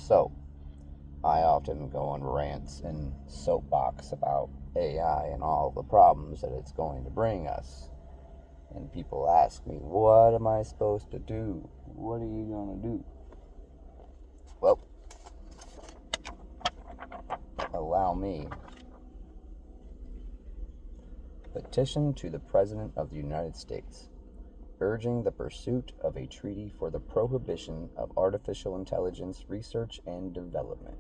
So, I often go on rants and soapbox about AI and all the problems that it's going to bring us. And people ask me, what am I supposed to do? What are you going to do? Well, allow me. Petition to the President of the United States, urging the pursuit of a treaty for the prohibition of artificial intelligence research and development.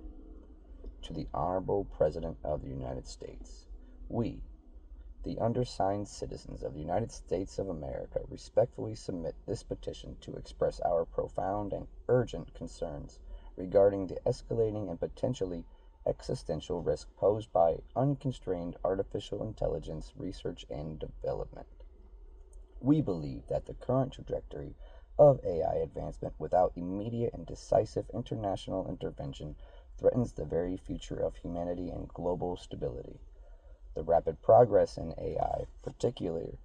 To the Honorable President of the United States, we, the undersigned citizens of the United States of America, respectfully submit this petition to express our profound and urgent concerns regarding the escalating and potentially existential risk posed by unconstrained artificial intelligence research and development. We believe that the current trajectory of AI advancement without immediate and decisive international intervention threatens the very future of humanity and global stability. The rapid progress in AI, particularly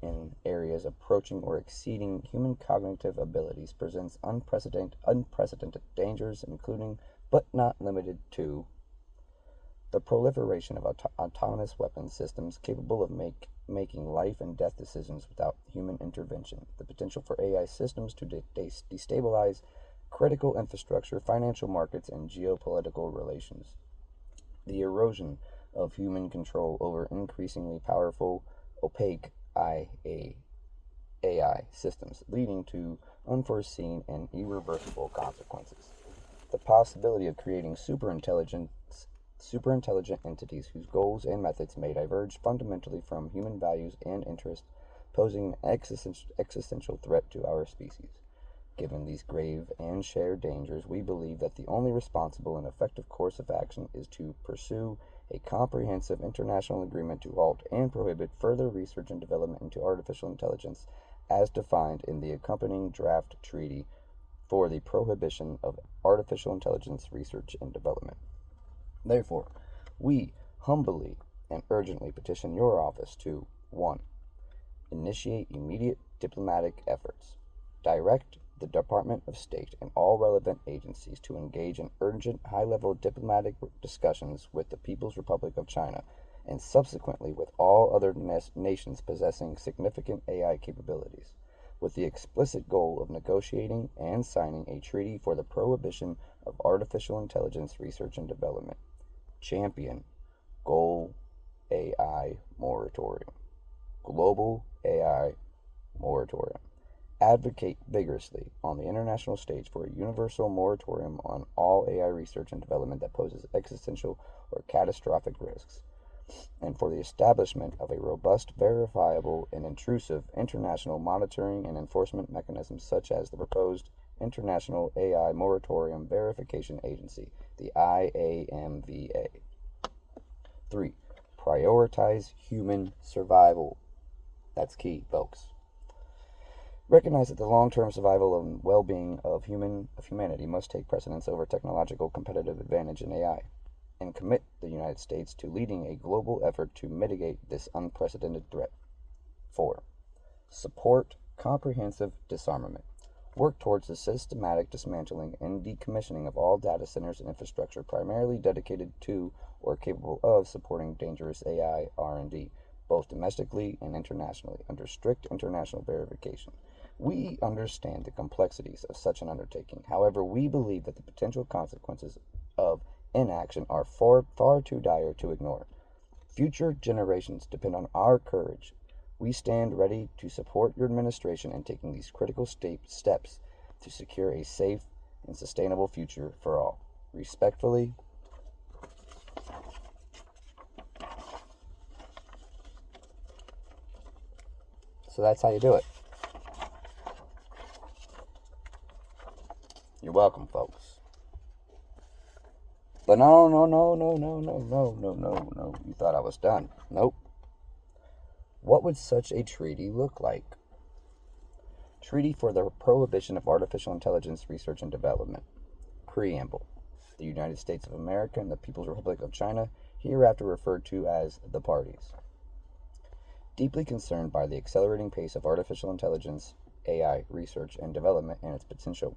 in areas approaching or exceeding human cognitive abilities, presents unprecedented dangers, including, but not limited to, the proliferation of autonomous weapon systems capable of making life and death decisions without human intervention, the potential for AI systems to destabilize critical infrastructure, financial markets, and geopolitical relations, the erosion of human control over increasingly powerful, opaque AI systems, leading to unforeseen and irreversible consequences, the possibility of creating superintelligent entities whose goals and methods may diverge fundamentally from human values and interests, posing an existential threat to our species. Given these grave and shared dangers, we believe that the only responsible and effective course of action is to pursue a comprehensive international agreement to halt and prohibit further research and development into artificial intelligence as defined in the accompanying draft treaty for the prohibition of artificial intelligence research and development. Therefore, we humbly and urgently petition your office to 1. Initiate immediate diplomatic efforts. Direct the Department of State and all relevant agencies to engage in urgent high-level diplomatic discussions with the People's Republic of China and subsequently with all other nations possessing significant AI capabilities, with the explicit goal of negotiating and signing a treaty for the prohibition of artificial intelligence research and development. Champion Goal AI Moratorium. Global AI Moratorium. Advocate vigorously on the international stage for a universal moratorium on all AI research and development that poses existential or catastrophic risks, and for the establishment of a robust, verifiable, and intrusive international monitoring and enforcement mechanism such as the proposed International AI Moratorium Verification Agency, the IAMVA. 3. Prioritize human survival. That's key, folks. Recognize that the long-term survival and well-being of humanity must take precedence over technological competitive advantage in AI, and commit the United States to leading a global effort to mitigate this unprecedented threat. 4. Support comprehensive disarmament. Work towards the systematic dismantling and decommissioning of all data centers and infrastructure primarily dedicated to or capable of supporting dangerous AI R&D, both domestically and internationally, under strict international verification. We understand the complexities of such an undertaking. However, we believe that the potential consequences of inaction are far too dire to ignore. Future generations depend on our courage. We stand ready to support your administration in taking these critical steps to secure a safe and sustainable future for all. Respectfully, so that's how you do it. You're welcome, folks. But no. You thought I was done. Nope. What would such a treaty look like? Treaty for the Prohibition of Artificial Intelligence Research and Development. Preamble. The United States of America and the People's Republic of China, hereafter referred to as the parties. Deeply concerned by the accelerating pace of artificial intelligence, AI, research and development and its potential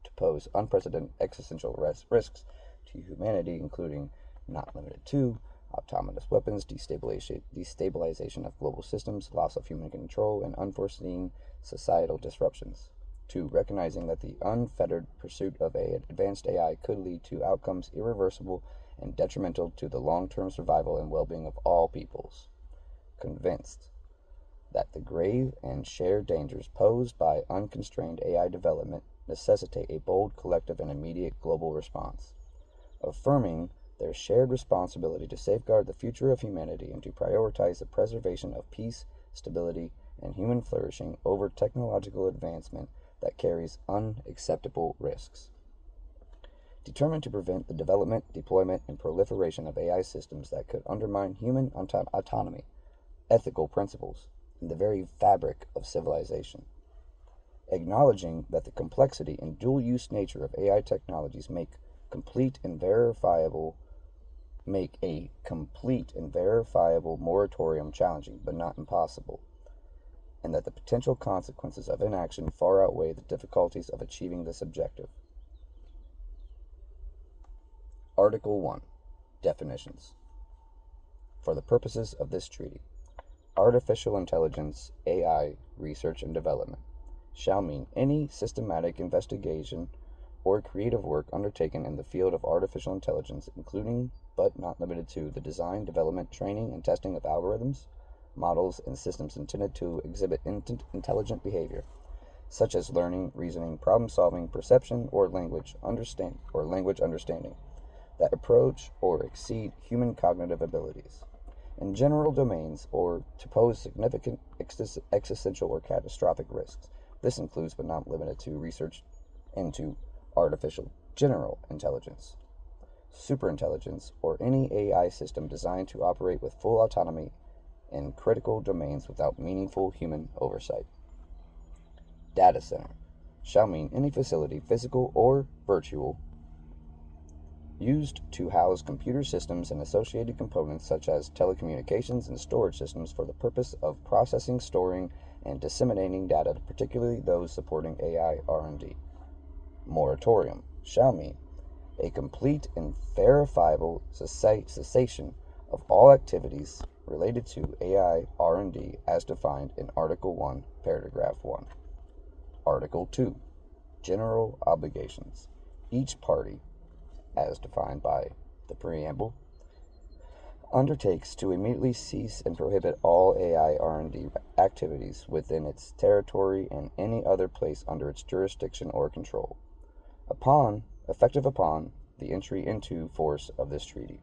to pose unprecedented existential risks to humanity, including, not limited to, autonomous weapons, destabilization of global systems, loss of human control, and unforeseen societal disruptions. 2. Recognizing that the unfettered pursuit of advanced AI could lead to outcomes irreversible and detrimental to the long-term survival and well-being of all peoples. Convinced that the grave and shared dangers posed by unconstrained AI development necessitate a bold, collective, and immediate global response. Affirming their shared responsibility to safeguard the future of humanity and to prioritize the preservation of peace, stability, and human flourishing over technological advancement that carries unacceptable risks. Determined to prevent the development, deployment, and proliferation of AI systems that could undermine human autonomy, ethical principles, and the very fabric of civilization. Acknowledging that the complexity and dual-use nature of AI technologies make a complete and verifiable moratorium challenging but not impossible, and that the potential consequences of inaction far outweigh the difficulties of achieving this objective. Article 1. Definitions. For the purposes of this treaty, artificial intelligence, AI, research and development, shall mean any systematic investigation or creative work undertaken in the field of artificial intelligence, including but not limited to the design, development, training, and testing of algorithms, models, and systems intended to exhibit intelligent behavior, such as learning, reasoning, problem-solving, perception, or language understanding, that approach or exceed human cognitive abilities in general domains or to pose significant existential or catastrophic risks. This includes but not limited to research into artificial general intelligence, superintelligence, or any AI system designed to operate with full autonomy in critical domains without meaningful human oversight. Data center shall mean any facility, physical or virtual, used to house computer systems and associated components such as telecommunications and storage systems for the purpose of processing, storing, and disseminating data, particularly those supporting AI R&D. Moratorium shall mean a complete and verifiable cessation of all activities related to AI R&D as defined in Article 1, Paragraph 1. Article 2. General obligations. Each party, as defined by the preamble, undertakes to immediately cease and prohibit all AI R&D activities within its territory and any other place under its jurisdiction or control, effective upon the entry into force of this treaty.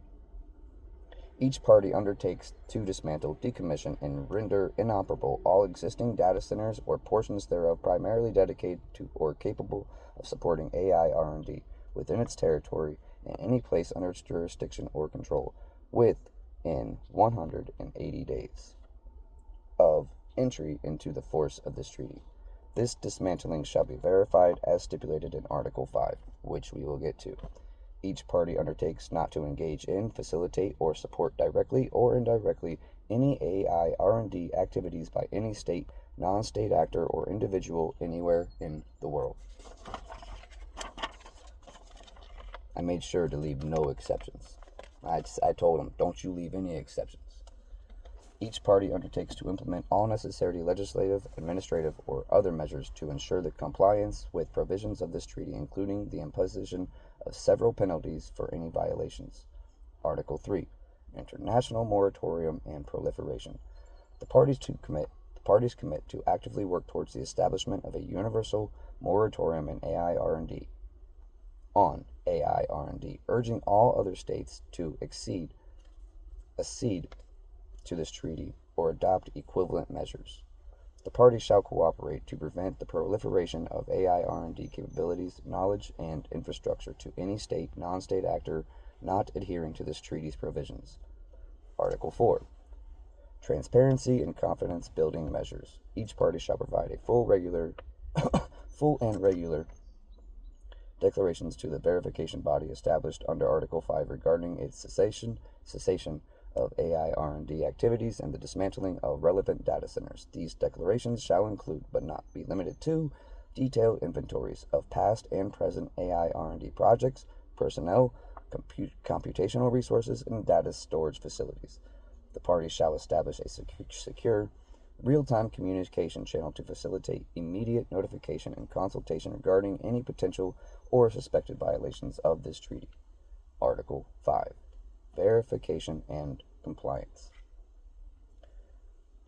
Each party undertakes to dismantle, decommission, and render inoperable all existing data centers or portions thereof primarily dedicated to or capable of supporting AI R&D within its territory and any place under its jurisdiction or control within 180 days of entry into the force of this treaty. This dismantling shall be verified as stipulated in Article 5, which we will get to. Each party undertakes not to engage in, facilitate, or support directly or indirectly any AI R&D activities by any state, non-state actor, or individual anywhere in the world. I made sure to leave no exceptions. I told them, don't you leave any exceptions. Each party undertakes to implement all necessary legislative, administrative, or other measures to ensure the compliance with provisions of this treaty, including the imposition of several penalties for any violations. Article 3. International moratorium and proliferation. The parties commit to actively work towards the establishment of a universal moratorium on AI R&D, urging all other states to accede to this treaty or adopt equivalent measures. The parties shall cooperate to prevent the proliferation of AI R&D capabilities, knowledge, and infrastructure to any state, non-state actor not adhering to this treaty's provisions. Article 4. Transparency and confidence building measures. Each party shall provide a full and regular declarations to the verification body established under Article 5 regarding its cessation of AI R&D activities and the dismantling of relevant data centers. These declarations shall include, but not be limited to, detailed inventories of past and present AI R&D projects, personnel, computational resources, and data storage facilities. The parties shall establish a secure, real-time communication channel to facilitate immediate notification and consultation regarding any potential or suspected violations of this treaty. Article 5. Verification and compliance.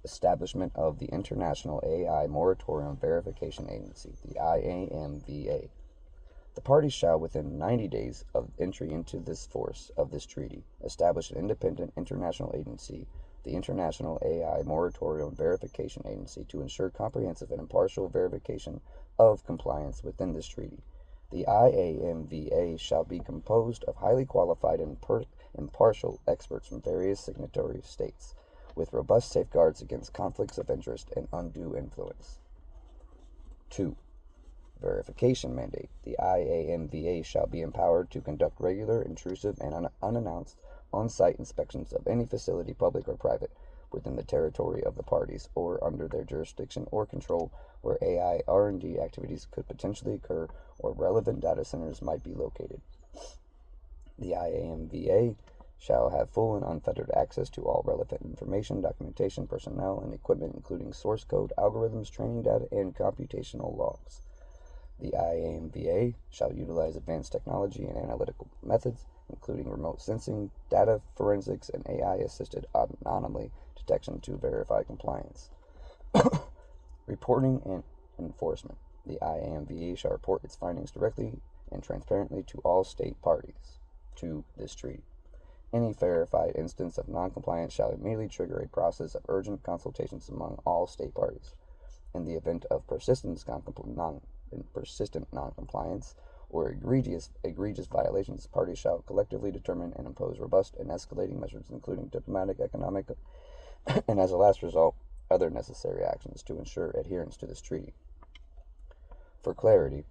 Establishment of the International AI Moratorium Verification Agency, the IAMVA. The parties shall, within 90 days of entry into this force of this treaty, establish an independent international agency, the International AI Moratorium Verification Agency, to ensure comprehensive and impartial verification of compliance within this treaty. The IAMVA shall be composed of highly qualified and impartial experts from various signatory states, with robust safeguards against conflicts of interest and undue influence. 2. Verification mandate. The IAMVA shall be empowered to conduct regular, intrusive, and unannounced on-site inspections of any facility, public or private, within the territory of the parties or under their jurisdiction or control where AI R&D activities could potentially occur or relevant data centers might be located. The IAMVA shall have full and unfettered access to all relevant information, documentation, personnel, and equipment, including source code, algorithms, training data, and computational logs. The IAMVA shall utilize advanced technology and analytical methods, including remote sensing, data forensics, and AI-assisted anomaly detection to verify compliance. Reporting and enforcement. The IAMVA shall report its findings directly and transparently to all state parties to this treaty. Any verified instance of noncompliance shall immediately trigger a process of urgent consultations among all state parties. In the event of persistent noncompliance or egregious violations, parties shall collectively determine and impose robust and escalating measures, including diplomatic, economic, and as a last result, other necessary actions to ensure adherence to this treaty. For clarity,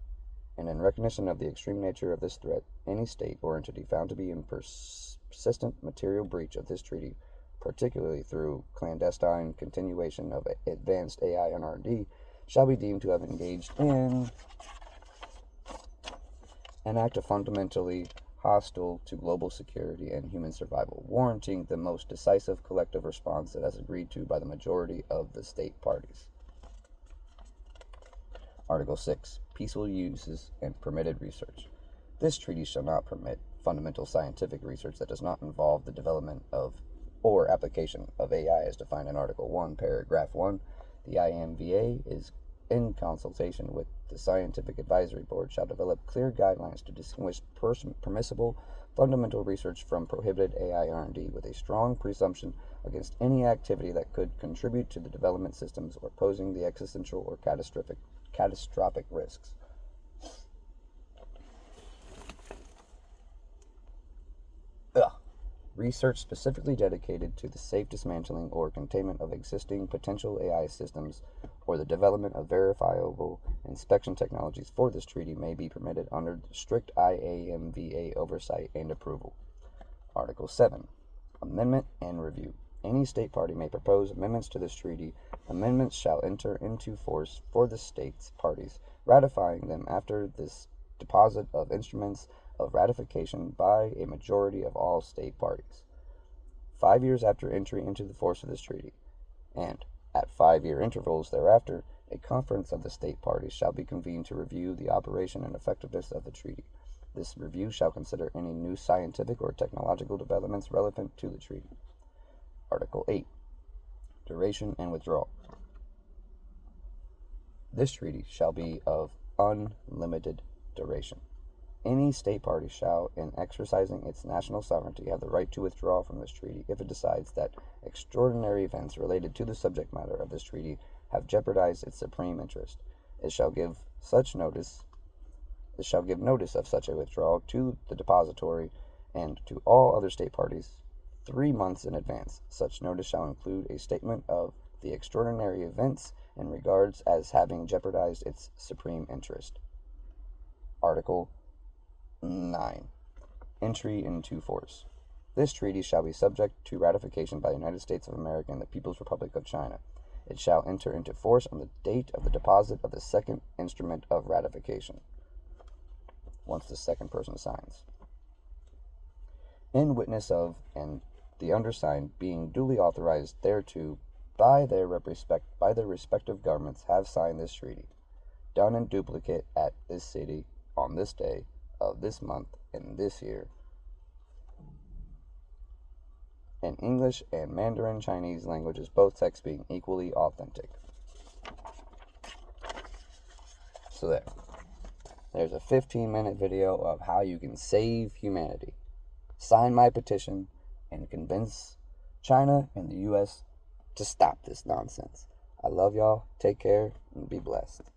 and in recognition of the extreme nature of this threat, any state or entity found to be in persistent material breach of this treaty, particularly through clandestine continuation of advanced AI and R&D, shall be deemed to have engaged in an act of fundamentally hostile to global security and human survival, warranting the most decisive collective response that is agreed to by the majority of the state parties. Article 6. Peaceful uses and permitted research. This treaty shall not permit fundamental scientific research that does not involve the development of or application of AI as defined in Article 1, Paragraph 1. The IMVA is in consultation with the Scientific Advisory Board shall develop clear guidelines to distinguish permissible fundamental research from prohibited AI R&D with a strong presumption against any activity that could contribute to the development systems or posing the existential or catastrophic risks. Research specifically dedicated to the safe dismantling or containment of existing potential AI systems or the development of verifiable inspection technologies for this treaty may be permitted under strict IAMVA oversight and approval. Article 7. Amendment and review. Any state party may propose amendments to this treaty. Amendments shall enter into force for the states parties, ratifying them after this deposit of instruments of ratification by a majority of all state parties, 5 years after entry into the force of this treaty, and at 5-year intervals thereafter, a conference of the state parties shall be convened to review the operation and effectiveness of the treaty. This review shall consider any new scientific or technological developments relevant to the treaty. Article 8. Duration and withdrawal. This treaty shall be of unlimited duration. Any state party shall, in exercising its national sovereignty, have the right to withdraw from this treaty if it decides that extraordinary events related to the subject matter of this treaty have jeopardized its supreme interest. It shall give notice of such a withdrawal to the depository and to all other state parties 3 months in advance. Such notice shall include a statement of the extraordinary events in regards as having jeopardized its supreme interest. Article 9. Entry into force. This treaty shall be subject to ratification by the United States of America and the People's Republic of China. It shall enter into force on the date of the deposit of the second instrument of ratification, once the second person signs. In witness of, and the undersigned being duly authorized thereto by their respective governments, have signed this treaty, done in duplicate at this city, on this day, of this month, in this year, in English and Mandarin Chinese languages, both texts being equally authentic. So there's a 15-minute video of how you can save humanity. Sign my petition and convince China and the U.S. to stop this nonsense. I love y'all. Take care and be blessed.